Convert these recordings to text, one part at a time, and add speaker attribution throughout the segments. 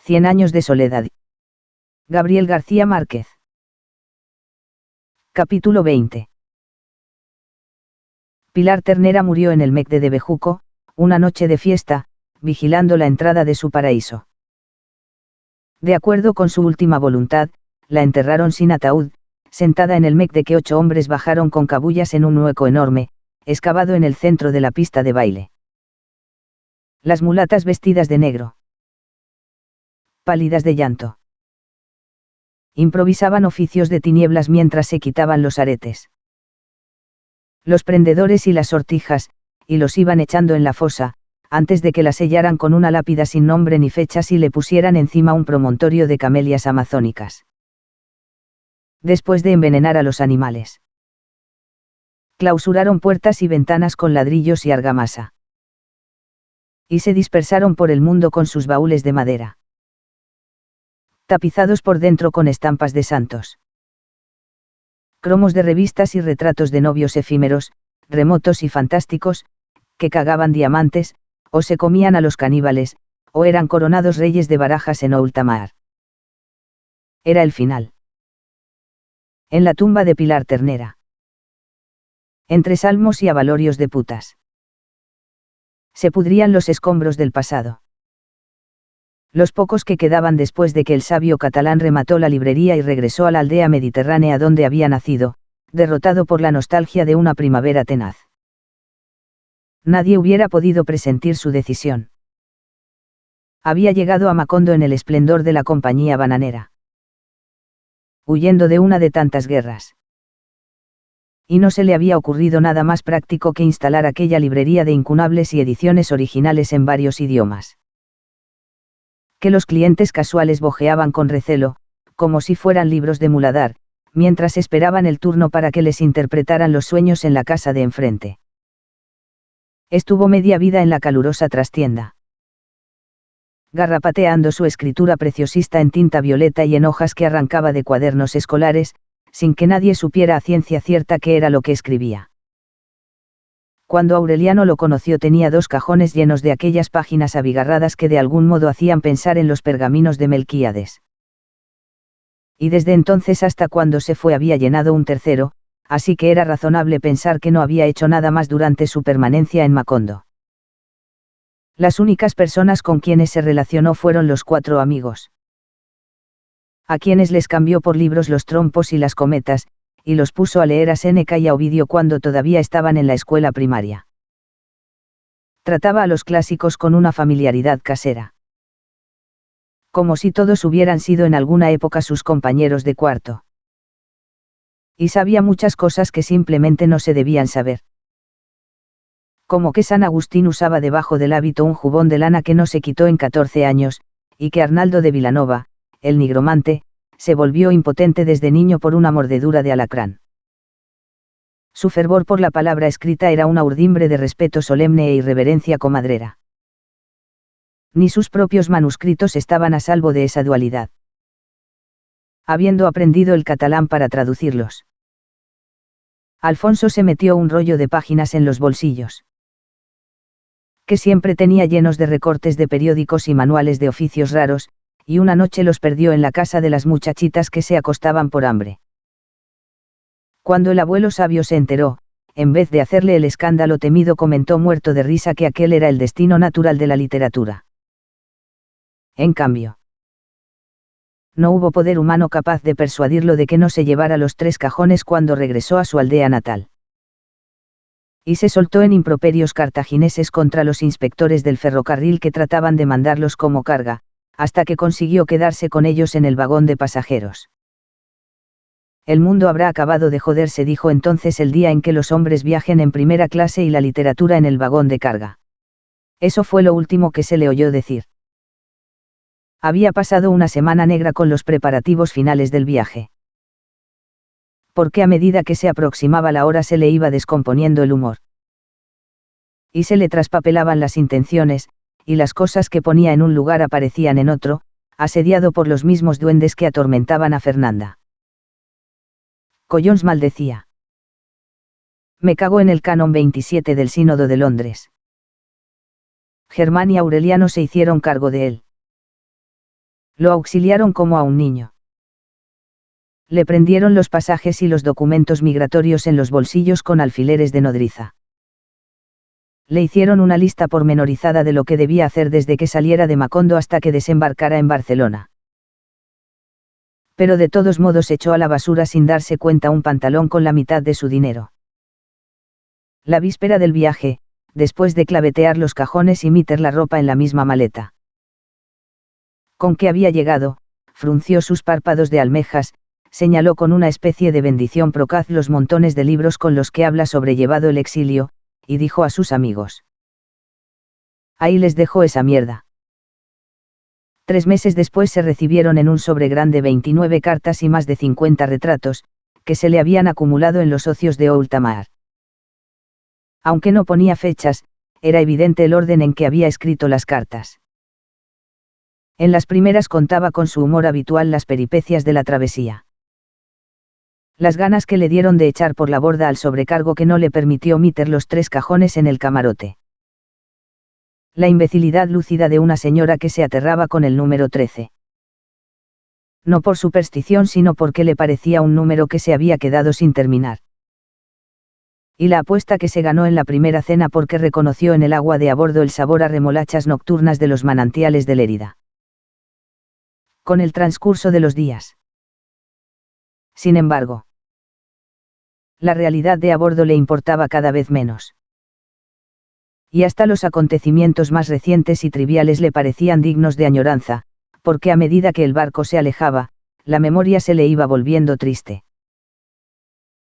Speaker 1: 100 años de soledad. Gabriel García Márquez. Capítulo 20. Pilar Ternera murió en el MEC de Bejuco, una noche de fiesta, vigilando la entrada de su paraíso. De acuerdo con su última voluntad, la enterraron sin ataúd, sentada en el MEC de que 8 hombres bajaron con cabullas en un hueco enorme, excavado en el centro de la pista de baile. Las mulatas vestidas de negro, pálidas de llanto, improvisaban oficios de tinieblas mientras se quitaban los aretes. Los prendedores y las sortijas, y los iban echando en la fosa, antes de que la sellaran con una lápida sin nombre ni fechas y le pusieran encima un promontorio de camelias amazónicas. Después de envenenar a los animales, clausuraron puertas y ventanas con ladrillos y argamasa. Y se dispersaron por el mundo con sus baúles de madera, tapizados por dentro con estampas de santos, cromos de revistas y retratos de novios efímeros, remotos y fantásticos, que cagaban diamantes, o se comían a los caníbales, o eran coronados reyes de barajas en Oultamar. Era el final. En la tumba de Pilar Ternera, entre salmos y avalorios de putas, se pudrían los escombros del pasado. Los pocos que quedaban después de que el sabio catalán remató la librería y regresó a la aldea mediterránea donde había nacido, derrotado por la nostalgia de una primavera tenaz. Nadie hubiera podido presentir su decisión. Había llegado a Macondo en el esplendor de la compañía bananera, huyendo de una de tantas guerras. Y no se le había ocurrido nada más práctico que instalar aquella librería de incunables y ediciones originales en varios idiomas, que los clientes casuales bojeaban con recelo, como si fueran libros de muladar, mientras esperaban el turno para que les interpretaran los sueños en la casa de enfrente. Estuvo media vida en la calurosa trastienda, garrapateando su escritura preciosista en tinta violeta y en hojas que arrancaba de cuadernos escolares, sin que nadie supiera a ciencia cierta qué era lo que escribía. Cuando Aureliano lo conoció tenía 2 cajones llenos de aquellas páginas abigarradas que de algún modo hacían pensar en los pergaminos de Melquíades. Y desde entonces hasta cuando se fue había llenado un tercero, así que era razonable pensar que no había hecho nada más durante su permanencia en Macondo. Las únicas personas con quienes se relacionó fueron los 4 amigos, a quienes les cambió por libros los trompos y las cometas, y los puso a leer a Séneca y a Ovidio cuando todavía estaban en la escuela primaria. Trataba a los clásicos con una familiaridad casera, como si todos hubieran sido en alguna época sus compañeros de cuarto. Y sabía muchas cosas que simplemente no se debían saber. Como que San Agustín usaba debajo del hábito un jubón de lana que no se quitó en 14 años, y que Arnaldo de Vilanova, el nigromante, se volvió impotente desde niño por una mordedura de alacrán. Su fervor por la palabra escrita era una urdimbre de respeto solemne e irreverencia comadrera. Ni sus propios manuscritos estaban a salvo de esa dualidad, habiendo aprendido el catalán para traducirlos. Alfonso se metió un rollo de páginas en los bolsillos, que siempre tenía llenos de recortes de periódicos y manuales de oficios raros, y una noche los perdió en la casa de las muchachitas que se acostaban por hambre. Cuando el abuelo sabio se enteró, en vez de hacerle el escándalo temido, comentó muerto de risa que aquel era el destino natural de la literatura. En cambio, no hubo poder humano capaz de persuadirlo de que no se llevara los 3 cajones cuando regresó a su aldea natal. Y se soltó en improperios cartagineses contra los inspectores del ferrocarril que trataban de mandarlos como carga, hasta que consiguió quedarse con ellos en el vagón de pasajeros. El mundo habrá acabado de joderse, dijo entonces, el día en que los hombres viajen en primera clase y la literatura en el vagón de carga. Eso fue lo último que se le oyó decir. Había pasado una semana negra con los preparativos finales del viaje, porque a medida que se aproximaba la hora se le iba descomponiendo el humor, y se le traspapelaban las intenciones, y las cosas que ponía en un lugar aparecían en otro, asediado por los mismos duendes que atormentaban a Fernanda. Collons maldecía. Me cago en el canon 27 del Sínodo de Londres. Germán y Aureliano se hicieron cargo de él. Lo auxiliaron como a un niño. Le prendieron los pasajes y los documentos migratorios en los bolsillos con alfileres de nodriza. Le hicieron una lista pormenorizada de lo que debía hacer desde que saliera de Macondo hasta que desembarcara en Barcelona. Pero de todos modos echó a la basura sin darse cuenta un pantalón con la mitad de su dinero. La víspera del viaje, después de clavetear los cajones y meter la ropa en la misma maleta. Con que había llegado, frunció sus párpados de almejas, señaló con una especie de bendición procaz los montones de libros con los que habla sobrellevado el exilio, y dijo a sus amigos: ahí les dejo esa mierda. 3 meses después se recibieron en un sobre grande 29 cartas y más de 50 retratos, que se le habían acumulado en los ocios de Oultamar. Aunque no ponía fechas, era evidente el orden en que había escrito las cartas. En las primeras contaba con su humor habitual las peripecias de la travesía. Las ganas que le dieron de echar por la borda al sobrecargo que no le permitió meter los 3 cajones en el camarote. La imbecilidad lúcida de una señora que se aterraba con el número 13. No por superstición, sino porque le parecía un número que se había quedado sin terminar. Y la apuesta que se ganó en la primera cena porque reconoció en el agua de a bordo el sabor a remolachas nocturnas de los manantiales de Lérida. Con el transcurso de los días. Sin embargo, la realidad de a bordo le importaba cada vez menos. Y hasta los acontecimientos más recientes y triviales le parecían dignos de añoranza, porque a medida que el barco se alejaba, la memoria se le iba volviendo triste.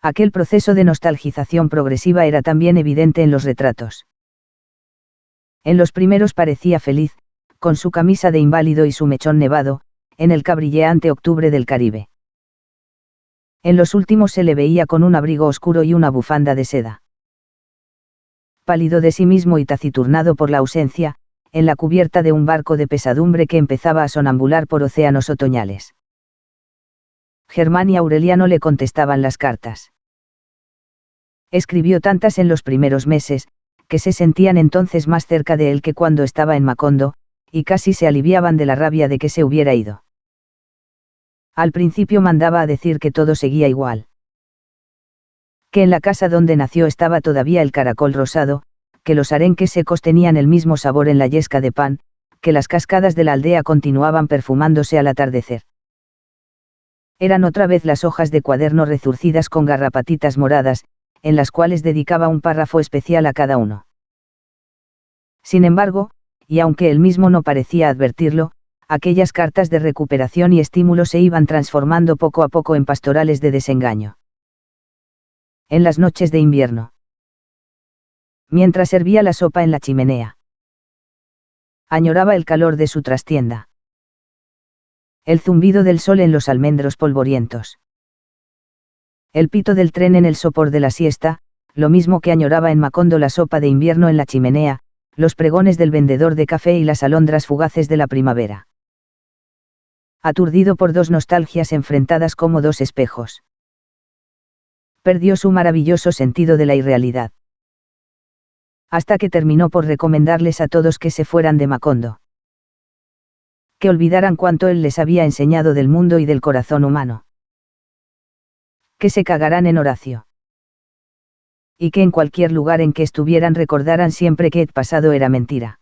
Speaker 1: Aquel proceso de nostalgización progresiva era también evidente en los retratos. En los primeros parecía feliz, con su camisa de inválido y su mechón nevado, en el cabrilleante octubre del Caribe. En los últimos se le veía con un abrigo oscuro y una bufanda de seda. Pálido de sí mismo y taciturnado por la ausencia, en la cubierta de un barco de pesadumbre que empezaba a sonambular por océanos otoñales. Germán y Aureliano le contestaban las cartas. Escribió tantas en los primeros meses, que se sentían entonces más cerca de él que cuando estaba en Macondo, y casi se aliviaban de la rabia de que se hubiera ido. Al principio mandaba a decir que todo seguía igual. Que en la casa donde nació estaba todavía el caracol rosado, que los arenques secos tenían el mismo sabor en la yesca de pan, que las cascadas de la aldea continuaban perfumándose al atardecer. Eran otra vez las hojas de cuaderno rezurcidas con garrapatitas moradas, en las cuales dedicaba un párrafo especial a cada uno. Sin embargo, y aunque él mismo no parecía advertirlo, aquellas cartas de recuperación y estímulo se iban transformando poco a poco en pastorales de desengaño. En las noches de invierno. Mientras servía la sopa en la chimenea. Añoraba el calor de su trastienda. El zumbido del sol en los almendros polvorientos. El pito del tren en el sopor de la siesta, lo mismo que añoraba en Macondo la sopa de invierno en la chimenea, los pregones del vendedor de café y las alondras fugaces de la primavera. Aturdido por 2 nostalgias enfrentadas como 2 espejos. Perdió su maravilloso sentido de la irrealidad. Hasta que terminó por recomendarles a todos que se fueran de Macondo. Que olvidaran cuanto él les había enseñado del mundo y del corazón humano. Que se cagarán en Horacio. Y que en cualquier lugar en que estuvieran recordaran siempre que el pasado era mentira.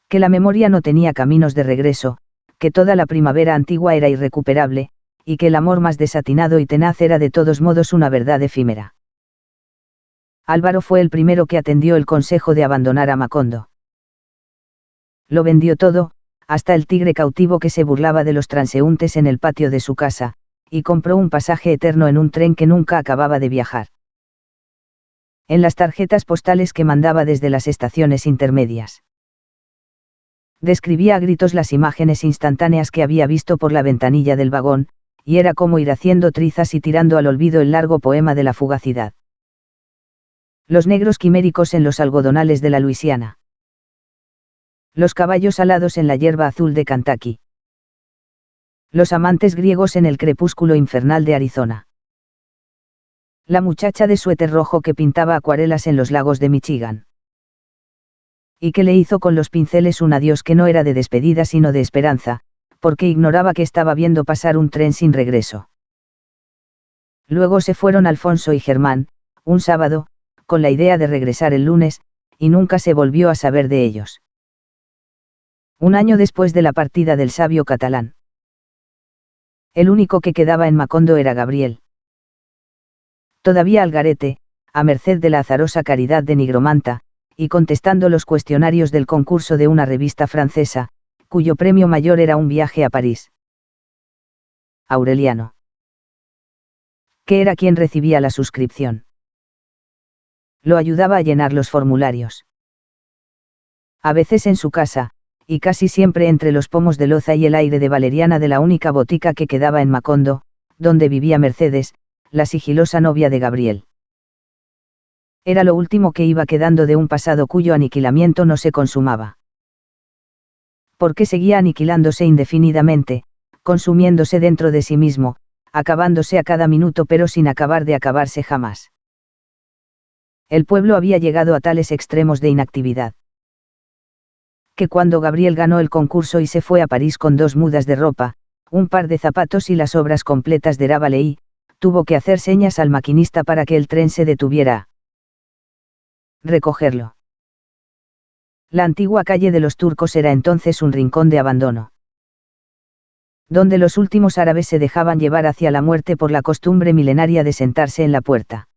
Speaker 1: Que la memoria no tenía caminos de regreso, que toda la primavera antigua era irrecuperable, y que el amor más desatinado y tenaz era de todos modos una verdad efímera. Álvaro fue el primero que atendió el consejo de abandonar a Macondo. Lo vendió todo, hasta el tigre cautivo que se burlaba de los transeúntes en el patio de su casa, y compró un pasaje eterno en un tren que nunca acababa de viajar. En las tarjetas postales que mandaba desde las estaciones intermedias. Describía a gritos las imágenes instantáneas que había visto por la ventanilla del vagón, y era como ir haciendo trizas y tirando al olvido el largo poema de la fugacidad. Los negros quiméricos en los algodonales de la Luisiana. Los caballos alados en la hierba azul de Kentucky. Los amantes griegos en el crepúsculo infernal de Arizona. La muchacha de suéter rojo que pintaba acuarelas en los lagos de Michigan. Y que le hizo con los pinceles un adiós que no era de despedida sino de esperanza, porque ignoraba que estaba viendo pasar un tren sin regreso. Luego se fueron Alfonso y Germán, un sábado, con la idea de regresar el lunes, y nunca se volvió a saber de ellos. Un año después de la partida del sabio catalán. El único que quedaba en Macondo era Gabriel. Todavía al garete, a merced de la azarosa caridad de nigromanta, y contestando los cuestionarios del concurso de una revista francesa, cuyo premio mayor era un viaje a París. Aureliano. Que era quien recibía la suscripción. Lo ayudaba a llenar los formularios. A veces en su casa, y casi siempre entre los pomos de loza y el aire de valeriana de la única botica que quedaba en Macondo, donde vivía Mercedes, la sigilosa novia de Gabriel. Era lo último que iba quedando de un pasado cuyo aniquilamiento no se consumaba. Porque seguía aniquilándose indefinidamente, consumiéndose dentro de sí mismo, acabándose a cada minuto pero sin acabar de acabarse jamás. El pueblo había llegado a tales extremos de inactividad, que cuando Gabriel ganó el concurso y se fue a París con 2 mudas de ropa, un par de zapatos y las obras completas de Rabelais, tuvo que hacer señas al maquinista para que el tren se detuviera a recogerlo. La antigua calle de los Turcos era entonces un rincón de abandono, donde los últimos árabes se dejaban llevar hacia la muerte por la costumbre milenaria de sentarse en la puerta.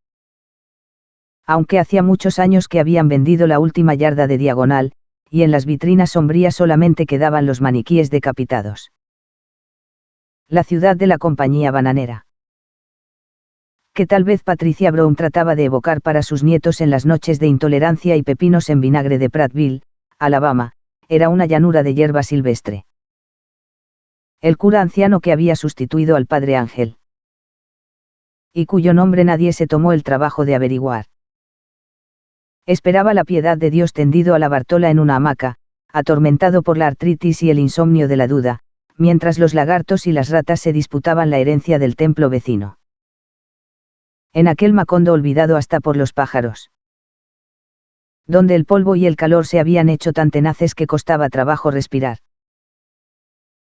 Speaker 1: Aunque hacía muchos años que habían vendido la última yarda de diagonal, y en las vitrinas sombrías solamente quedaban los maniquíes decapitados. La ciudad de la compañía bananera, que tal vez Patricia Brown trataba de evocar para sus nietos en las noches de intolerancia y pepinos en vinagre de Prattville, Alabama, era una llanura de hierba silvestre. El cura anciano que había sustituido al padre Ángel, y cuyo nombre nadie se tomó el trabajo de averiguar, esperaba la piedad de Dios tendido a la Bartola en una hamaca, atormentado por la artritis y el insomnio de la duda, mientras los lagartos y las ratas se disputaban la herencia del templo vecino. En aquel Macondo olvidado hasta por los pájaros, donde el polvo y el calor se habían hecho tan tenaces que costaba trabajo respirar.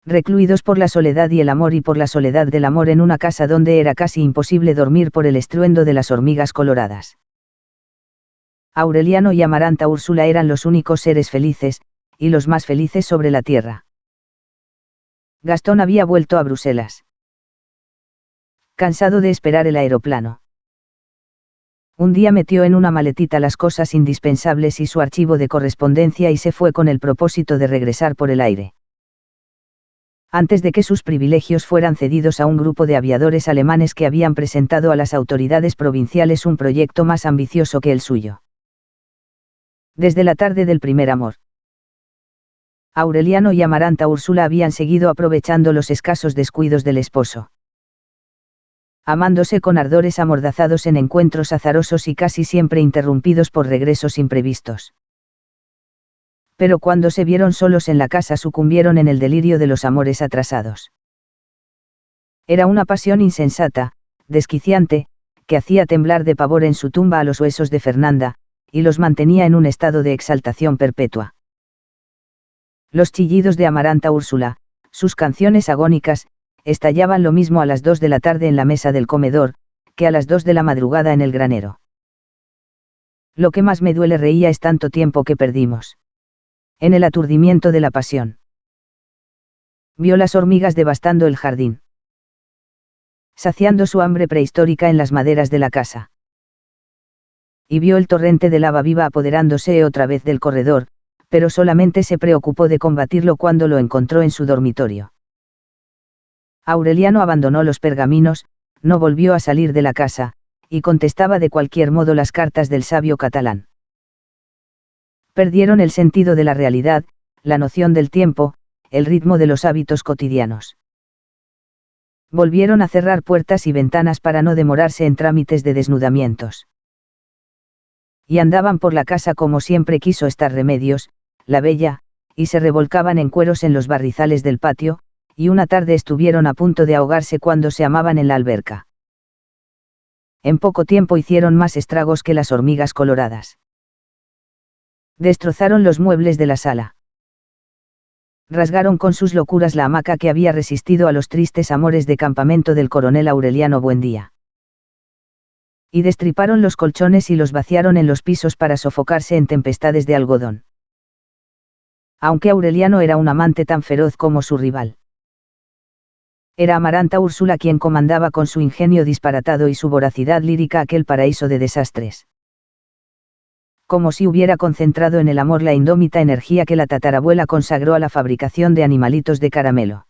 Speaker 1: Recluidos por la soledad y el amor y por la soledad del amor en una casa donde era casi imposible dormir por el estruendo de las hormigas coloradas. Aureliano y Amaranta Úrsula eran los únicos seres felices, y los más felices sobre la tierra. Gastón había vuelto a Bruselas, cansado de esperar el aeroplano. Un día metió en una maletita las cosas indispensables y su archivo de correspondencia y se fue con el propósito de regresar por el aire. Antes de que sus privilegios fueran cedidos a un grupo de aviadores alemanes que habían presentado a las autoridades provinciales un proyecto más ambicioso que el suyo. Desde la tarde del primer amor, Aureliano y Amaranta Úrsula habían seguido aprovechando los escasos descuidos del esposo, amándose con ardores amordazados en encuentros azarosos y casi siempre interrumpidos por regresos imprevistos. Pero cuando se vieron solos en la casa sucumbieron en el delirio de los amores atrasados. Era una pasión insensata, desquiciante, que hacía temblar de pavor en su tumba a los huesos de Fernanda, y los mantenía en un estado de exaltación perpetua. Los chillidos de Amaranta Úrsula, sus canciones agónicas, estallaban lo mismo a las 2 de la tarde en la mesa del comedor, que a las 2 de la madrugada en el granero. Lo que más me duele, reía, es tanto tiempo que perdimos en el aturdimiento de la pasión. Vio las hormigas devastando el jardín, saciando su hambre prehistórica en las maderas de la casa. Y vio el torrente de lava viva apoderándose otra vez del corredor, pero solamente se preocupó de combatirlo cuando lo encontró en su dormitorio. Aureliano abandonó los pergaminos, no volvió a salir de la casa, y contestaba de cualquier modo las cartas del sabio catalán. Perdieron el sentido de la realidad, la noción del tiempo, el ritmo de los hábitos cotidianos. Volvieron a cerrar puertas y ventanas para no demorarse en trámites de desnudamientos. Y andaban por la casa como siempre quiso estar Remedios, la bella, y se revolcaban en cueros en los barrizales del patio, y una tarde estuvieron a punto de ahogarse cuando se amaban en la alberca. En poco tiempo hicieron más estragos que las hormigas coloradas. Destrozaron los muebles de la sala. Rasgaron con sus locuras la hamaca que había resistido a los tristes amores de campamento del coronel Aureliano Buendía. Y destriparon los colchones y los vaciaron en los pisos para sofocarse en tempestades de algodón. Aunque Aureliano era un amante tan feroz como su rival. Era Amaranta Úrsula quien comandaba con su ingenio disparatado y su voracidad lírica aquel paraíso de desastres. Como si hubiera concentrado en el amor la indómita energía que la tatarabuela consagró a la fabricación de animalitos de caramelo.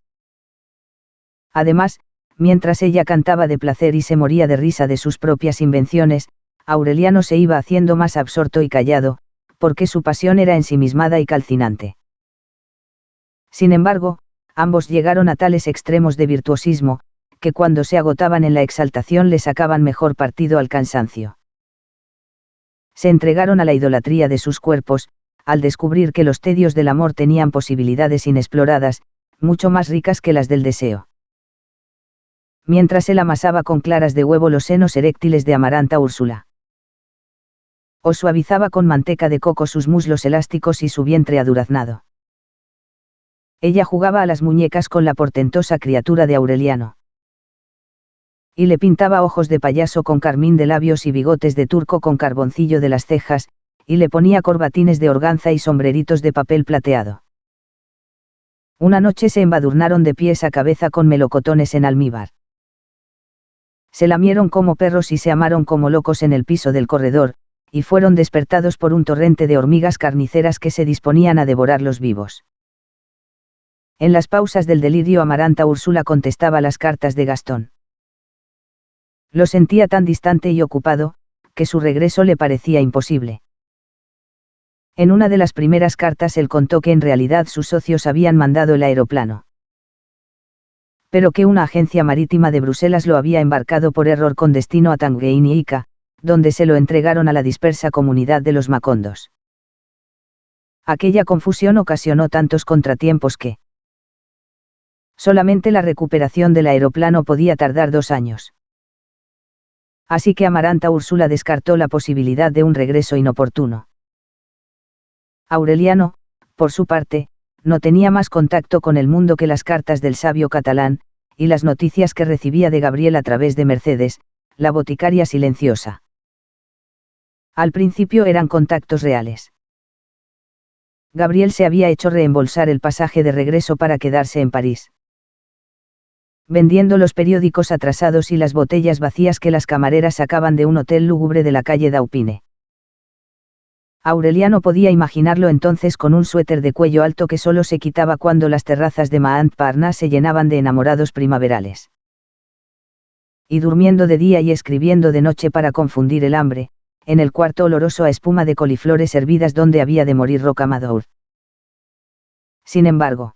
Speaker 1: Además, mientras ella cantaba de placer y se moría de risa de sus propias invenciones, Aureliano se iba haciendo más absorto y callado, porque su pasión era ensimismada y calcinante. Sin embargo, ambos llegaron a tales extremos de virtuosismo, que cuando se agotaban en la exaltación le sacaban mejor partido al cansancio. Se entregaron a la idolatría de sus cuerpos, al descubrir que los tedios del amor tenían posibilidades inexploradas, mucho más ricas que las del deseo. Mientras él amasaba con claras de huevo los senos eréctiles de Amaranta Úrsula. O suavizaba con manteca de coco sus muslos elásticos y su vientre aduraznado. Ella jugaba a las muñecas con la portentosa criatura de Aureliano. Y le pintaba ojos de payaso con carmín de labios y bigotes de turco con carboncillo de las cejas, y le ponía corbatines de organza y sombreritos de papel plateado. Una noche se embadurnaron de pies a cabeza con melocotones en almíbar. Se lamieron como perros y se amaron como locos en el piso del corredor, y fueron despertados por un torrente de hormigas carniceras que se disponían a devorarlos vivos. En las pausas del delirio Amaranta Úrsula contestaba las cartas de Gastón. Lo sentía tan distante y ocupado, que su regreso le parecía imposible. En una de las primeras cartas él contó que en realidad sus socios habían mandado el aeroplano. Pero que una agencia marítima de Bruselas lo había embarcado por error con destino a Tangueín y Ica, donde se lo entregaron a la dispersa comunidad de los macondos. Aquella confusión ocasionó tantos contratiempos que solamente la recuperación del aeroplano podía tardar 2 años. Así que Amaranta Úrsula descartó la posibilidad de un regreso inoportuno. Aureliano, por su parte, no tenía más contacto con el mundo que las cartas del sabio catalán, y las noticias que recibía de Gabriel a través de Mercedes, la boticaria silenciosa. Al principio eran contactos reales. Gabriel se había hecho reembolsar el pasaje de regreso para quedarse en París. Vendiendo los periódicos atrasados y las botellas vacías que las camareras sacaban de un hotel lúgubre de la calle Daupine. Aureliano podía imaginarlo entonces con un suéter de cuello alto que solo se quitaba cuando las terrazas de Montparnasse se llenaban de enamorados primaverales. Y durmiendo de día y escribiendo de noche para confundir el hambre, en el cuarto oloroso a espuma de coliflores hervidas donde había de morir Rocamadour. Sin embargo,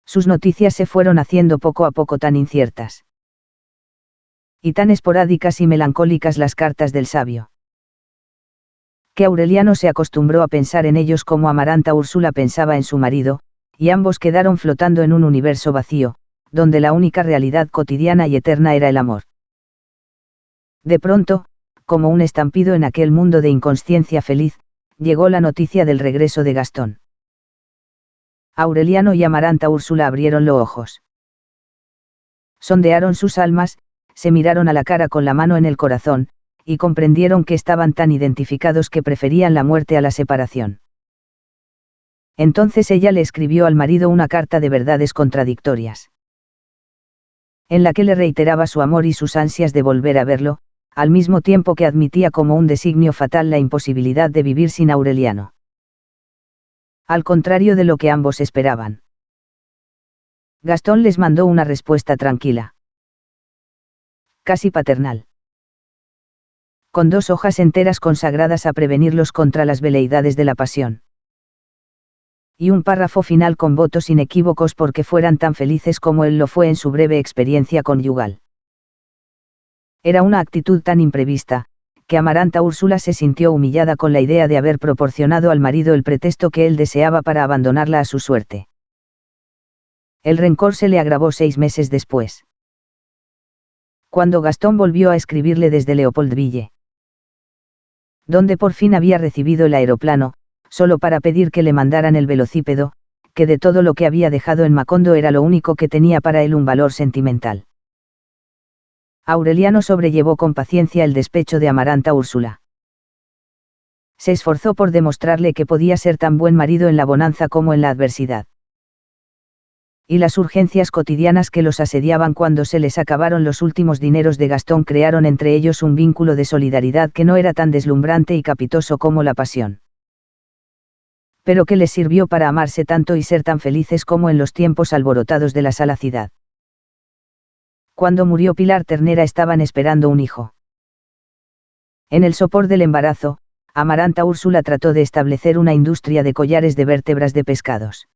Speaker 1: sus noticias se fueron haciendo poco a poco tan inciertas. Y tan esporádicas y melancólicas las cartas del sabio. Que Aureliano se acostumbró a pensar en ellos como Amaranta Úrsula pensaba en su marido, y ambos quedaron flotando en un universo vacío, donde la única realidad cotidiana y eterna era el amor. De pronto, como un estampido en aquel mundo de inconsciencia feliz, llegó la noticia del regreso de Gastón. Aureliano y Amaranta Úrsula abrieron los ojos. Sondearon sus almas, se miraron a la cara con la mano en el corazón, y comprendieron que estaban tan identificados que preferían la muerte a la separación. Entonces ella le escribió al marido una carta de verdades contradictorias. En la que le reiteraba su amor y sus ansias de volver a verlo, al mismo tiempo que admitía como un designio fatal la imposibilidad de vivir sin Aureliano. Al contrario de lo que ambos esperaban. Gastón les mandó una respuesta tranquila. Casi paternal. Con 2 hojas enteras consagradas a prevenirlos contra las veleidades de la pasión. Y un párrafo final con votos inequívocos porque fueran tan felices como él lo fue en su breve experiencia conyugal. Era una actitud tan imprevista, que Amaranta Úrsula se sintió humillada con la idea de haber proporcionado al marido el pretexto que él deseaba para abandonarla a su suerte. El rencor se le agravó 6 meses después. Cuando Gastón volvió a escribirle desde Leopoldville. donde por fin había recibido el aeroplano, solo para pedir que le mandaran el velocípedo, que de todo lo que había dejado en Macondo era lo único que tenía para él un valor sentimental. Aureliano sobrellevó con paciencia el despecho de Amaranta Úrsula. Se esforzó por demostrarle que podía ser tan buen marido en la bonanza como en la adversidad. Y las urgencias cotidianas que los asediaban cuando se les acabaron los últimos dineros de Gastón crearon entre ellos un vínculo de solidaridad que no era tan deslumbrante y capitoso como la pasión, pero que les sirvió para amarse tanto y ser tan felices como en los tiempos alborotados de la salacidad. Cuando murió Pilar Ternera estaban esperando un hijo. En el sopor del embarazo, Amaranta Úrsula trató de establecer una industria de collares de vértebras de pescados.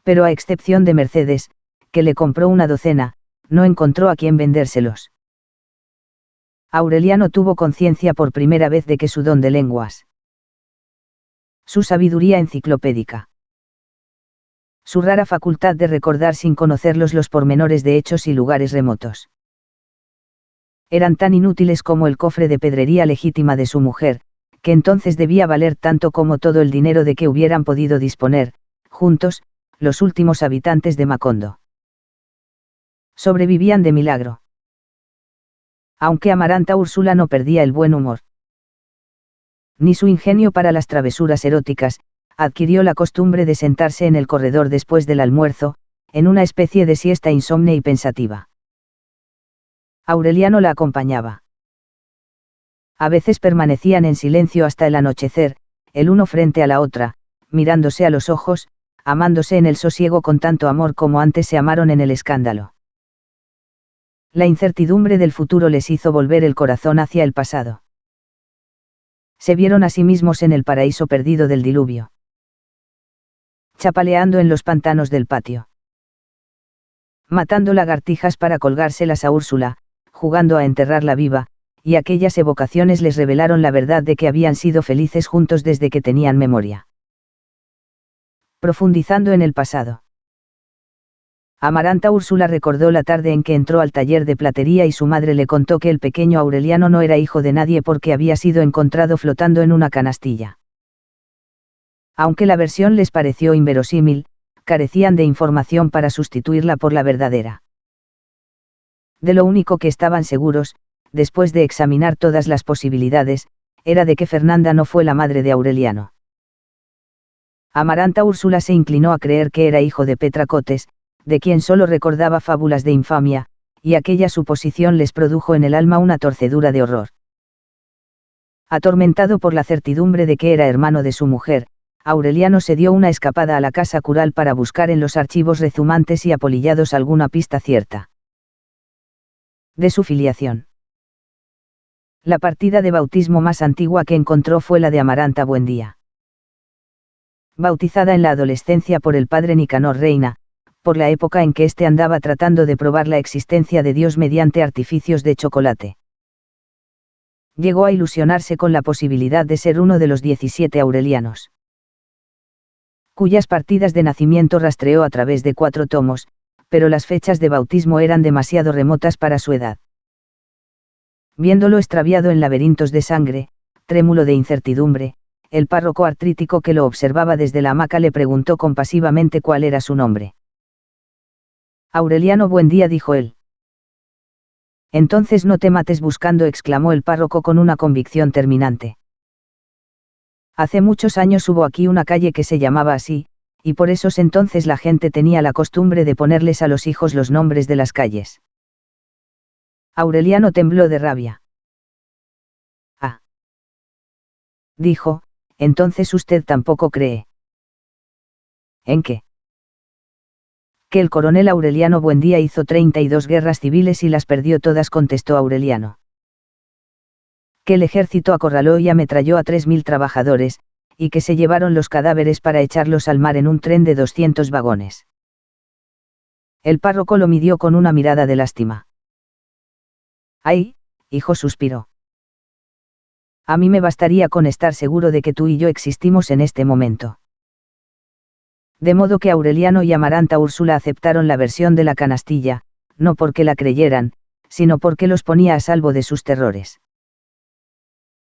Speaker 1: Pero a excepción de Mercedes, que le compró una docena, no encontró a quien vendérselos. Aureliano tuvo conciencia por primera vez de que su don de lenguas, su sabiduría enciclopédica, su rara facultad de recordar sin conocerlos los pormenores de hechos y lugares remotos, eran tan inútiles como el cofre de pedrería legítima de su mujer, que entonces debía valer tanto como todo el dinero de que hubieran podido disponer, juntos, los últimos habitantes de Macondo. Sobrevivían de milagro. Aunque Amaranta Úrsula no perdía el buen humor, ni su ingenio para las travesuras eróticas, adquirió la costumbre de sentarse en el corredor después del almuerzo, en una especie de siesta insomne y pensativa. Aureliano la acompañaba. A veces permanecían en silencio hasta el anochecer, el uno frente a la otra, mirándose a los ojos, amándose en el sosiego con tanto amor como antes se amaron en el escándalo. La incertidumbre del futuro les hizo volver el corazón hacia el pasado. Se vieron a sí mismos en el paraíso perdido del diluvio, chapaleando en los pantanos del patio, matando lagartijas para colgárselas a Úrsula, jugando a enterrarla viva, y aquellas evocaciones les revelaron la verdad de que habían sido felices juntos desde que tenían memoria. Profundizando en el pasado. Amaranta Úrsula recordó la tarde en que entró al taller de platería y su madre le contó que el pequeño Aureliano no era hijo de nadie porque había sido encontrado flotando en una canastilla. Aunque la versión les pareció inverosímil, carecían de información para sustituirla por la verdadera. De lo único que estaban seguros, después de examinar todas las posibilidades, era de que Fernanda no fue la madre de Aureliano. Amaranta Úrsula se inclinó a creer que era hijo de Petra Cotes, de quien solo recordaba fábulas de infamia, y aquella suposición les produjo en el alma una torcedura de horror. Atormentado por la certidumbre de que era hermano de su mujer, Aureliano se dio una escapada a la casa cural para buscar en los archivos rezumantes y apolillados alguna pista cierta de su filiación. La partida de bautismo más antigua que encontró fue la de Amaranta Buendía. Bautizada en la adolescencia por el padre Nicanor Reina, por la época en que éste andaba tratando de probar la existencia de Dios mediante artificios de chocolate. Llegó a ilusionarse con la posibilidad de ser uno de los 17 aurelianos, cuyas partidas de nacimiento rastreó a través de 4 tomos, pero las fechas de bautismo eran demasiado remotas para su edad. Viéndolo extraviado en laberintos de sangre, trémulo de incertidumbre, el párroco artrítico que lo observaba desde la hamaca le preguntó compasivamente cuál era su nombre. Aureliano Buendía, dijo él. Entonces no te mates buscando, exclamó el párroco con una convicción terminante. Hace muchos años hubo aquí una calle que se llamaba así, y por esos entonces la gente tenía la costumbre de ponerles a los hijos los nombres de las calles. Aureliano tembló de rabia. Ah, dijo, entonces usted tampoco cree. ¿En qué? Que el coronel Aureliano Buendía hizo 32 guerras civiles y las perdió todas, contestó Aureliano. Que el ejército acorraló y ametralló a 3000 trabajadores, y que se llevaron los cadáveres para echarlos al mar en un tren de 200 vagones. El párroco lo midió con una mirada de lástima. ¡Ay, hijo!, suspiró. A mí me bastaría con estar seguro de que tú y yo existimos en este momento. De modo que Aureliano y Amaranta Úrsula aceptaron la versión de la canastilla, no porque la creyeran, sino porque los ponía a salvo de sus terrores.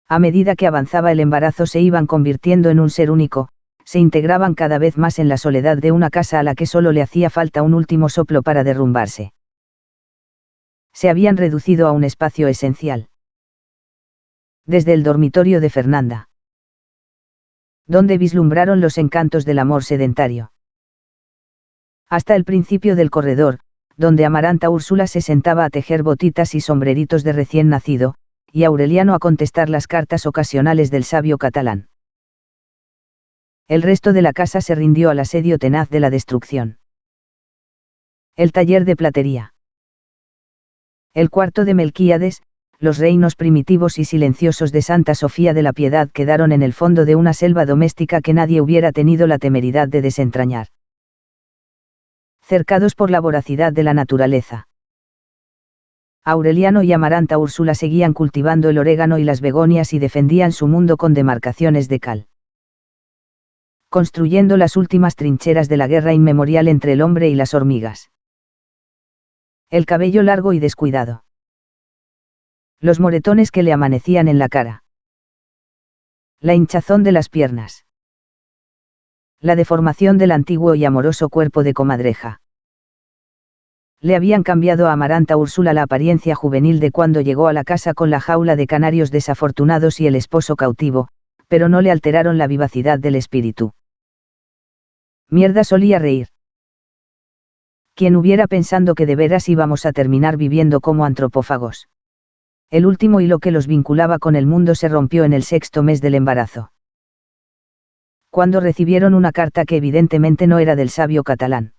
Speaker 1: A medida que avanzaba el embarazo se iban convirtiendo en un ser único, se integraban cada vez más en la soledad de una casa a la que solo le hacía falta un último soplo para derrumbarse. Se habían reducido a un espacio esencial. Desde el dormitorio de Fernanda, donde vislumbraron los encantos del amor sedentario, hasta el principio del corredor, donde Amaranta Úrsula se sentaba a tejer botitas y sombreritos de recién nacido, y Aureliano a contestar las cartas ocasionales del sabio catalán. El resto de la casa se rindió al asedio tenaz de la destrucción. El taller de platería, el cuarto de Melquíades, los reinos primitivos y silenciosos de Santa Sofía de la Piedad quedaron en el fondo de una selva doméstica que nadie hubiera tenido la temeridad de desentrañar. Cercados por la voracidad de la naturaleza, Aureliano y Amaranta Úrsula seguían cultivando el orégano y las begonias y defendían su mundo con demarcaciones de cal, construyendo las últimas trincheras de la guerra inmemorial entre el hombre y las hormigas. El cabello largo y descuidado, los moretones que le amanecían en la cara, la hinchazón de las piernas, la deformación del antiguo y amoroso cuerpo de comadreja. Le habían cambiado a Amaranta Úrsula la apariencia juvenil de cuando llegó a la casa con la jaula de canarios desafortunados y el esposo cautivo, pero no le alteraron la vivacidad del espíritu. Mierda, solía reír. ¿Quién hubiera pensado que de veras íbamos a terminar viviendo como antropófagos? El último hilo que los vinculaba con el mundo se rompió en el 6º mes del embarazo, cuando recibieron una carta que evidentemente no era del sabio catalán.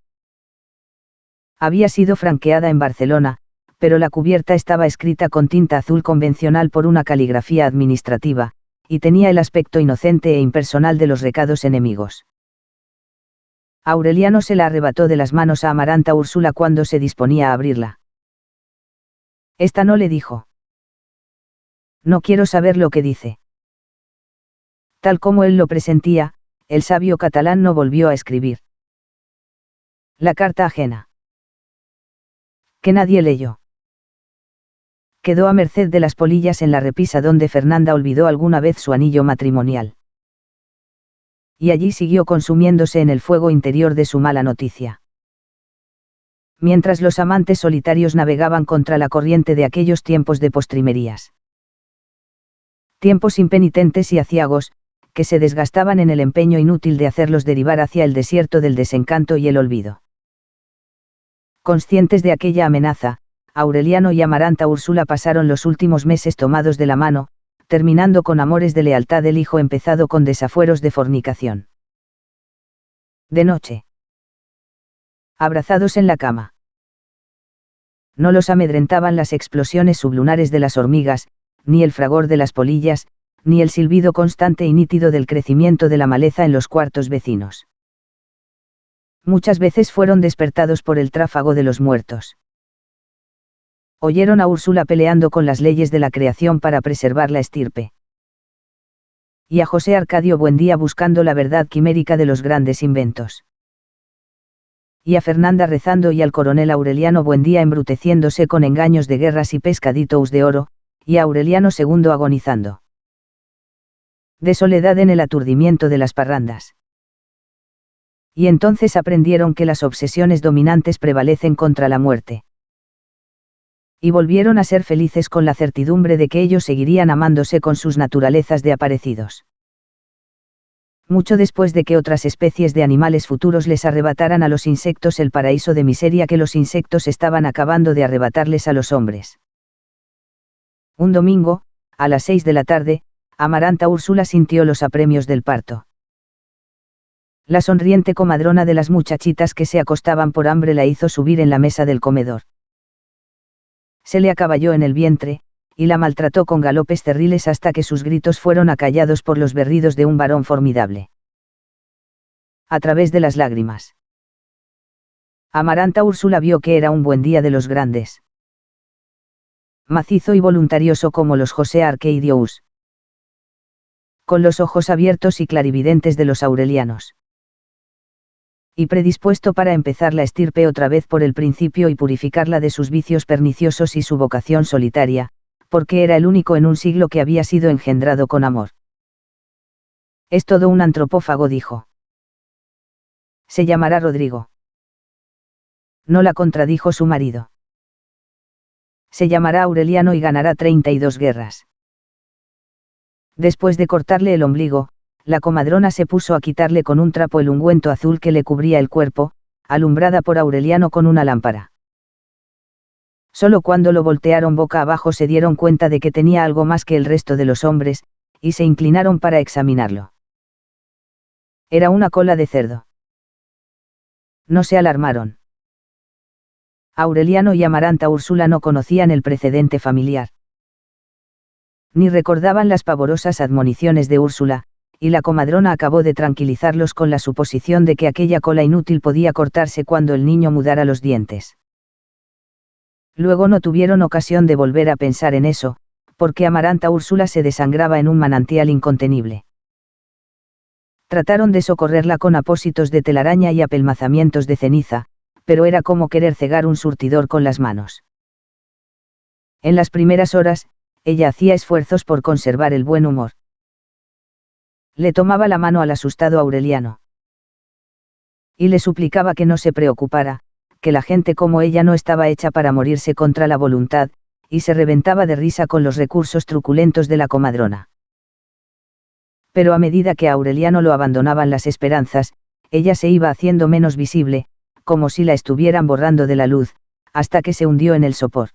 Speaker 1: Había sido franqueada en Barcelona, pero la cubierta estaba escrita con tinta azul convencional por una caligrafía administrativa, y tenía el aspecto inocente e impersonal de los recados enemigos. Aureliano se la arrebató de las manos a Amaranta Úrsula cuando se disponía a abrirla. Esta no, le dijo. No quiero saber lo que dice. Tal como él lo presentía, el sabio catalán no volvió a escribir. La carta ajena, que nadie leyó, quedó a merced de las polillas en la repisa donde Fernanda olvidó alguna vez su anillo matrimonial. Y allí siguió consumiéndose en el fuego interior de su mala noticia. Mientras los amantes solitarios navegaban contra la corriente de aquellos tiempos de postrimerías. Tiempos impenitentes y aciagos, que se desgastaban en el empeño inútil de hacerlos derivar hacia el desierto del desencanto y el olvido. Conscientes de aquella amenaza, Aureliano y Amaranta Úrsula pasaron los últimos meses tomados de la mano, terminando con amores de lealtad del hijo empezado con desafueros de fornicación. De noche, abrazados en la cama, no los amedrentaban las explosiones sublunares de las hormigas, ni el fragor de las polillas, ni el silbido constante y nítido del crecimiento de la maleza en los cuartos vecinos. Muchas veces fueron despertados por el tráfago de los muertos. Oyeron a Úrsula peleando con las leyes de la creación para preservar la estirpe. Y a José Arcadio Buendía buscando la verdad quimérica de los grandes inventos. Y a Fernanda rezando y al coronel Aureliano Buendía embruteciéndose con engaños de guerras y pescaditos de oro, y a Aureliano II agonizando de soledad en el aturdimiento de las parrandas. Y entonces aprendieron que las obsesiones dominantes prevalecen contra la muerte. Y volvieron a ser felices con la certidumbre de que ellos seguirían amándose con sus naturalezas de aparecidos. Mucho después de que otras especies de animales futuros les arrebataran a los insectos el paraíso de miseria que los insectos estaban acabando de arrebatarles a los hombres. Un domingo, a las 6 de la tarde, Amaranta Úrsula sintió los apremios del parto. La sonriente comadrona de las muchachitas que se acostaban por hambre la hizo subir en la mesa del comedor. Se le acaballó en el vientre, y la maltrató con galopes cerriles hasta que sus gritos fueron acallados por los berridos de un varón formidable. A través de las lágrimas, Amaranta Úrsula vio que era un buen día de los grandes. Macizo y voluntarioso como los José Arqueidious. Con los ojos abiertos y clarividentes de los aurelianos. Y predispuesto para empezar la estirpe otra vez por el principio y purificarla de sus vicios perniciosos y su vocación solitaria, porque era el único en un siglo que había sido engendrado con amor. Es todo un antropófago, dijo. Se llamará Rodrigo. No la contradijo su marido. Se llamará Aureliano y ganará 32 guerras. Después de cortarle el ombligo, la comadrona se puso a quitarle con un trapo el ungüento azul que le cubría el cuerpo, alumbrada por Aureliano con una lámpara. Solo cuando lo voltearon boca abajo se dieron cuenta de que tenía algo más que el resto de los hombres, y se inclinaron para examinarlo. Era una cola de cerdo. No se alarmaron. Aureliano y Amaranta Úrsula no conocían el precedente familiar. Ni recordaban las pavorosas admoniciones de Úrsula, y la comadrona acabó de tranquilizarlos con la suposición de que aquella cola inútil podía cortarse cuando el niño mudara los dientes. Luego no tuvieron ocasión de volver a pensar en eso, porque Amaranta Úrsula se desangraba en un manantial incontenible. Trataron de socorrerla con apósitos de telaraña y apelmazamientos de ceniza, pero era como querer cegar un surtidor con las manos. En las primeras horas, ella hacía esfuerzos por conservar el buen humor. Le tomaba la mano al asustado Aureliano. Y le suplicaba que no se preocupara, que la gente como ella no estaba hecha para morirse contra la voluntad, y se reventaba de risa con los recursos truculentos de la comadrona. Pero a medida que a Aureliano lo abandonaban las esperanzas, ella se iba haciendo menos visible, como si la estuvieran borrando de la luz, hasta que se hundió en el sopor.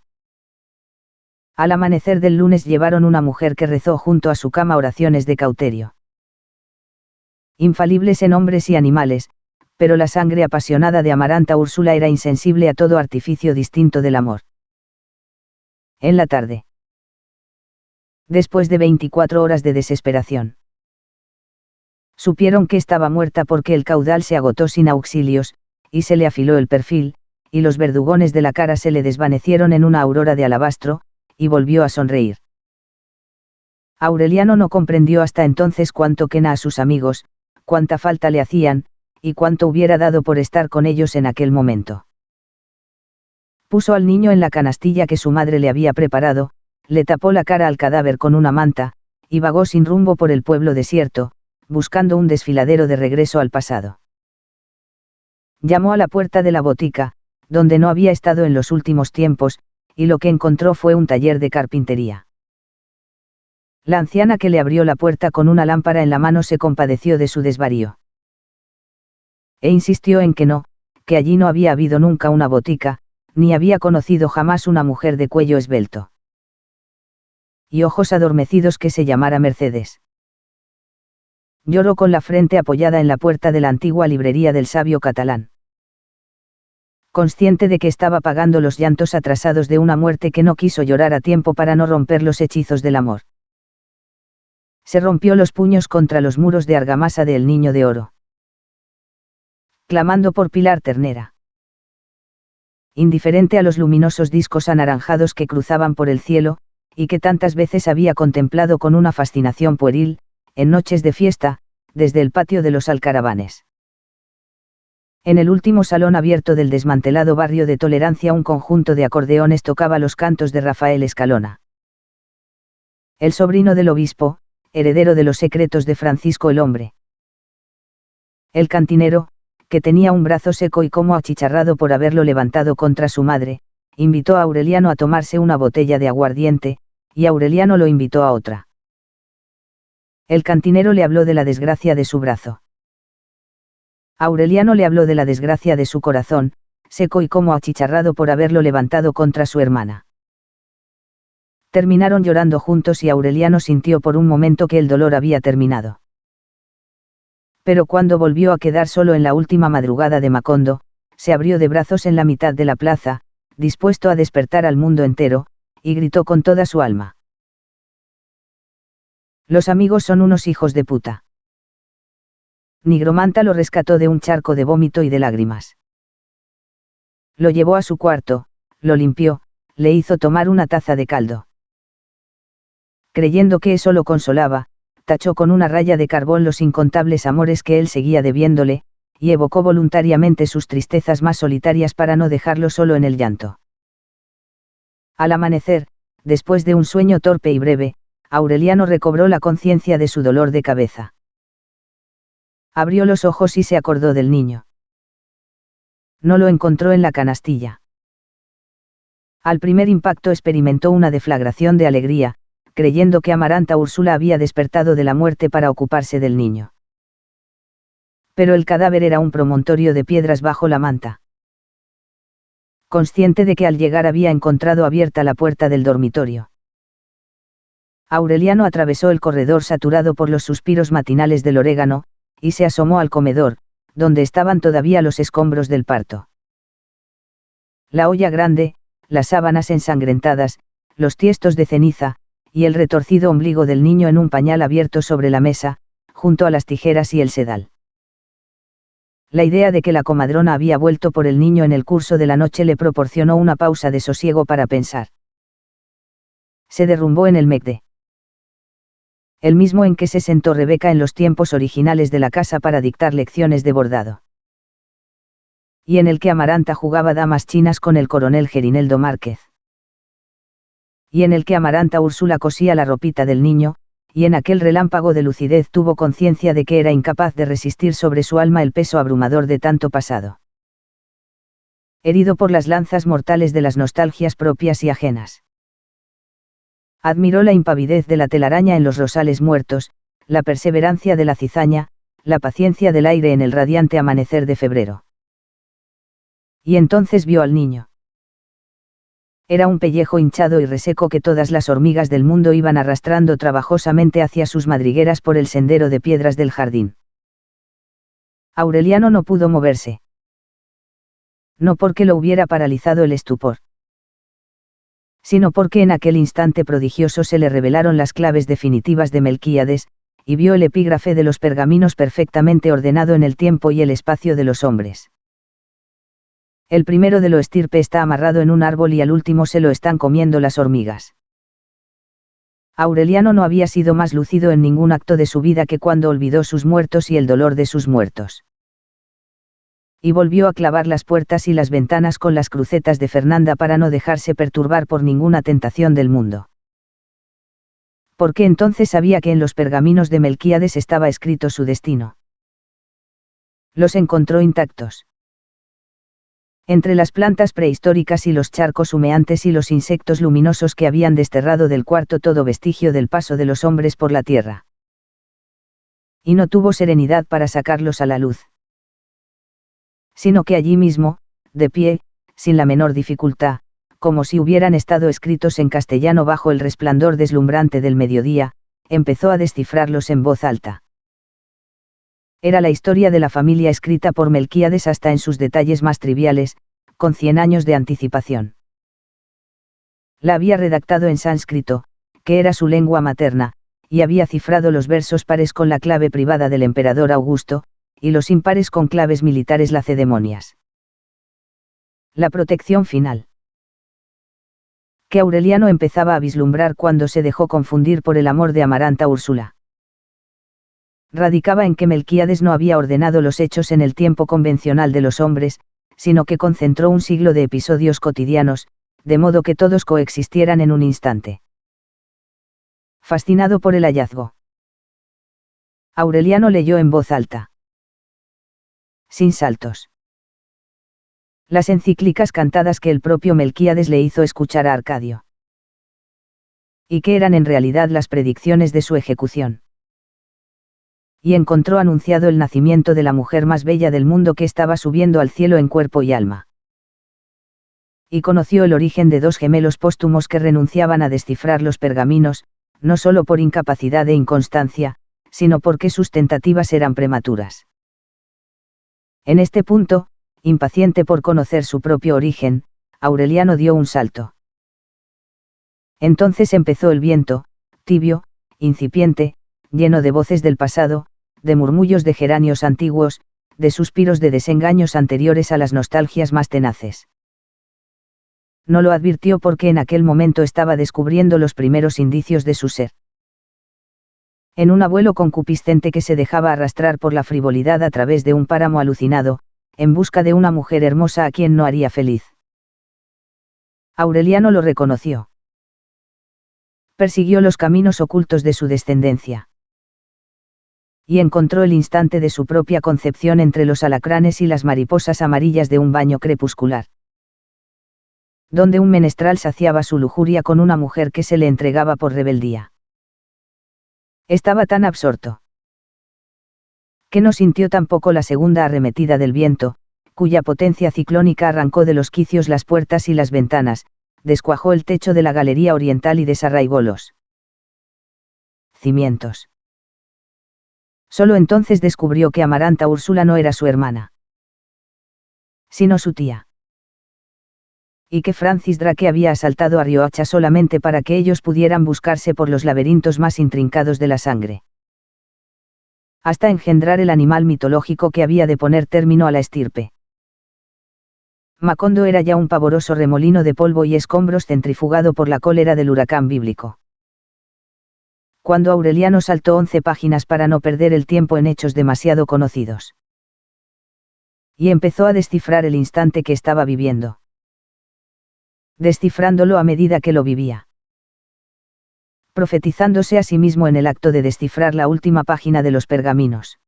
Speaker 1: Al amanecer del lunes llevaron una mujer que rezó junto a su cama oraciones de cauterio. Infalibles en hombres y animales, pero la sangre apasionada de Amaranta Úrsula era insensible a todo artificio distinto del amor. En la tarde. Después de 24 horas de desesperación. Supieron que estaba muerta porque el caudal se agotó sin auxilios, y se le afiló el perfil, y los verdugones de la cara se le desvanecieron en una aurora de alabastro, y volvió a sonreír. Aureliano no comprendió hasta entonces cuánto quena a sus amigos, cuánta falta le hacían, y cuánto hubiera dado por estar con ellos en aquel momento. Puso al niño en la canastilla que su madre le había preparado, le tapó la cara al cadáver con una manta, y vagó sin rumbo por el pueblo desierto, buscando un desfiladero de regreso al pasado. Llamó a la puerta de la botica, donde no había estado en los últimos tiempos, y lo que encontró fue un taller de carpintería. La anciana que le abrió la puerta con una lámpara en la mano se compadeció de su desvarío. E insistió en que allí no había habido nunca una botica, ni había conocido jamás una mujer de cuello esbelto y ojos adormecidos que se llamara Mercedes. Lloró con la frente apoyada en la puerta de la antigua librería del sabio catalán. Consciente de que estaba pagando los llantos atrasados de una muerte que no quiso llorar a tiempo para no romper los hechizos del amor. Se rompió los puños contra los muros de argamasa de El Niño de Oro, clamando por Pilar Ternera. Indiferente a los luminosos discos anaranjados que cruzaban por el cielo, y que tantas veces había contemplado con una fascinación pueril, en noches de fiesta, desde el patio de los Alcaravanes. En el último salón abierto del desmantelado barrio de Tolerancia un conjunto de acordeones tocaba los cantos de Rafael Escalona. El sobrino del obispo, heredero de los secretos de Francisco el Hombre. El cantinero, que tenía un brazo seco y como achicharrado por haberlo levantado contra su madre, invitó a Aureliano a tomarse una botella de aguardiente, y Aureliano lo invitó a otra. El cantinero le habló de la desgracia de su brazo. Aureliano le habló de la desgracia de su corazón, seco y como achicharrado por haberlo levantado contra su hermana. Terminaron llorando juntos y Aureliano sintió por un momento que el dolor había terminado. Pero cuando volvió a quedar solo en la última madrugada de Macondo, se abrió de brazos en la mitad de la plaza, dispuesto a despertar al mundo entero, y gritó con toda su alma: «Los amigos son unos hijos de puta». Nigromanta lo rescató de un charco de vómito y de lágrimas. Lo llevó a su cuarto, lo limpió, le hizo tomar una taza de caldo. Creyendo que eso lo consolaba, tachó con una raya de carbón los incontables amores que él seguía debiéndole, y evocó voluntariamente sus tristezas más solitarias para no dejarlo solo en el llanto. Al amanecer, después de un sueño torpe y breve, Aureliano recobró la conciencia de su dolor de cabeza. Abrió los ojos y se acordó del niño. No lo encontró en la canastilla. Al primer impacto experimentó una deflagración de alegría, creyendo que Amaranta Úrsula había despertado de la muerte para ocuparse del niño. Pero el cadáver era un promontorio de piedras bajo la manta. Consciente de que al llegar había encontrado abierta la puerta del dormitorio, Aureliano atravesó el corredor saturado por los suspiros matinales del orégano, y se asomó al comedor, donde estaban todavía los escombros del parto. La olla grande, las sábanas ensangrentadas, los tiestos de ceniza, y el retorcido ombligo del niño en un pañal abierto sobre la mesa, junto a las tijeras y el sedal. La idea de que la comadrona había vuelto por el niño en el curso de la noche le proporcionó una pausa de sosiego para pensar. Se derrumbó en el Mecde. El mismo en que se sentó Rebeca en los tiempos originales de la casa para dictar lecciones de bordado. Y en el que Amaranta jugaba damas chinas con el coronel Gerineldo Márquez. Y en el que Amaranta Úrsula cosía la ropita del niño, y en aquel relámpago de lucidez tuvo conciencia de que era incapaz de resistir sobre su alma el peso abrumador de tanto pasado. Herido por las lanzas mortales de las nostalgias propias y ajenas. Admiró la impavidez de la telaraña en los rosales muertos, la perseverancia de la cizaña, la paciencia del aire en el radiante amanecer de febrero. Y entonces vio al niño. Era un pellejo hinchado y reseco que todas las hormigas del mundo iban arrastrando trabajosamente hacia sus madrigueras por el sendero de piedras del jardín. Aureliano no pudo moverse. No porque lo hubiera paralizado el estupor, sino porque en aquel instante prodigioso se le revelaron las claves definitivas de Melquíades, y vio el epígrafe de los pergaminos perfectamente ordenado en el tiempo y el espacio de los hombres. El primero de lo estirpe está amarrado en un árbol y al último se lo están comiendo las hormigas. Aureliano no había sido más lúcido en ningún acto de su vida que cuando olvidó sus muertos y el dolor de sus muertos. Y volvió a clavar las puertas y las ventanas con las crucetas de Fernanda para no dejarse perturbar por ninguna tentación del mundo. Porque entonces sabía que en los pergaminos de Melquíades estaba escrito su destino. Los encontró intactos. Entre las plantas prehistóricas y los charcos humeantes y los insectos luminosos que habían desterrado del cuarto todo vestigio del paso de los hombres por la tierra. Y no tuvo serenidad para sacarlos a la luz. Sino que allí mismo, de pie, sin la menor dificultad, como si hubieran estado escritos en castellano bajo el resplandor deslumbrante del mediodía, empezó a descifrarlos en voz alta. Era la historia de la familia escrita por Melquíades hasta en sus detalles más triviales, con 100 años de anticipación. La había redactado en sánscrito, que era su lengua materna, y había cifrado los versos pares con la clave privada del emperador Augusto, y los impares con claves militares lacedemonias. La protección final. Que Aureliano empezaba a vislumbrar cuando se dejó confundir por el amor de Amaranta Úrsula. Radicaba en que Melquíades no había ordenado los hechos en el tiempo convencional de los hombres, sino que concentró un siglo de episodios cotidianos, de modo que todos coexistieran en un instante. Fascinado por el hallazgo, Aureliano leyó en voz alta. Sin saltos. Las encíclicas cantadas que el propio Melquíades le hizo escuchar a Arcadio. Y que eran en realidad las predicciones de su ejecución. Y encontró anunciado el nacimiento de la mujer más bella del mundo que estaba subiendo al cielo en cuerpo y alma. Y conoció el origen de 2 gemelos póstumos que renunciaban a descifrar los pergaminos, no solo por incapacidad e inconstancia, sino porque sus tentativas eran prematuras. En este punto, impaciente por conocer su propio origen, Aureliano dio un salto. Entonces empezó el viento, tibio, incipiente, lleno de voces del pasado, de murmullos de geranios antiguos, de suspiros de desengaños anteriores a las nostalgias más tenaces. No lo advirtió porque en aquel momento estaba descubriendo los primeros indicios de su ser. En un abuelo concupiscente que se dejaba arrastrar por la frivolidad a través de un páramo alucinado, en busca de una mujer hermosa a quien no haría feliz. Aureliano lo reconoció. persiguió los caminos ocultos de su descendencia. Y encontró el instante de su propia concepción entre los alacranes y las mariposas amarillas de un baño crepuscular, donde un menestral saciaba su lujuria con una mujer que se le entregaba por rebeldía. Estaba tan absorto que no sintió tampoco la segunda arremetida del viento, cuya potencia ciclónica arrancó de los quicios las puertas y las ventanas, descuajó el techo de la galería oriental y desarraigó los cimientos. Solo entonces descubrió que Amaranta Úrsula no era su hermana, sino su tía. Y que Francis Drake había asaltado a Riohacha solamente para que ellos pudieran buscarse por los laberintos más intrincados de la sangre, hasta engendrar el animal mitológico que había de poner término a la estirpe. Macondo era ya un pavoroso remolino de polvo y escombros centrifugado por la cólera del huracán bíblico. Cuando Aureliano saltó 11 páginas para no perder el tiempo en hechos demasiado conocidos, y empezó a descifrar el instante que estaba viviendo, descifrándolo a medida que lo vivía, profetizándose a sí mismo en el acto de descifrar la última página de los pergaminos.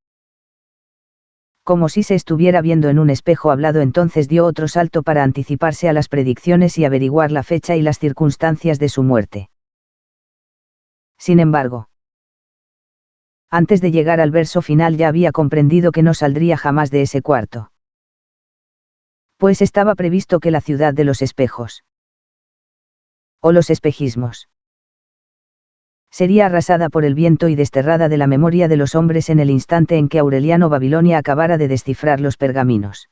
Speaker 1: Como si se estuviera viendo en un espejo hablado, entonces dio otro salto para anticiparse a las predicciones y averiguar la fecha y las circunstancias de su muerte. Sin embargo, antes de llegar al verso final ya había comprendido que no saldría jamás de ese cuarto, pues estaba previsto que la ciudad de los espejos, o los espejismos, sería arrasada por el viento y desterrada de la memoria de los hombres en el instante en que Aureliano Babilonia acabara de descifrar los pergaminos.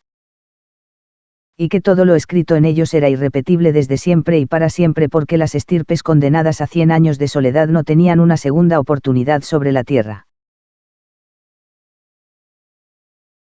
Speaker 1: Y que todo lo escrito en ellos era irrepetible desde siempre y para siempre, porque las estirpes condenadas a 100 años de soledad no tenían una segunda oportunidad sobre la tierra.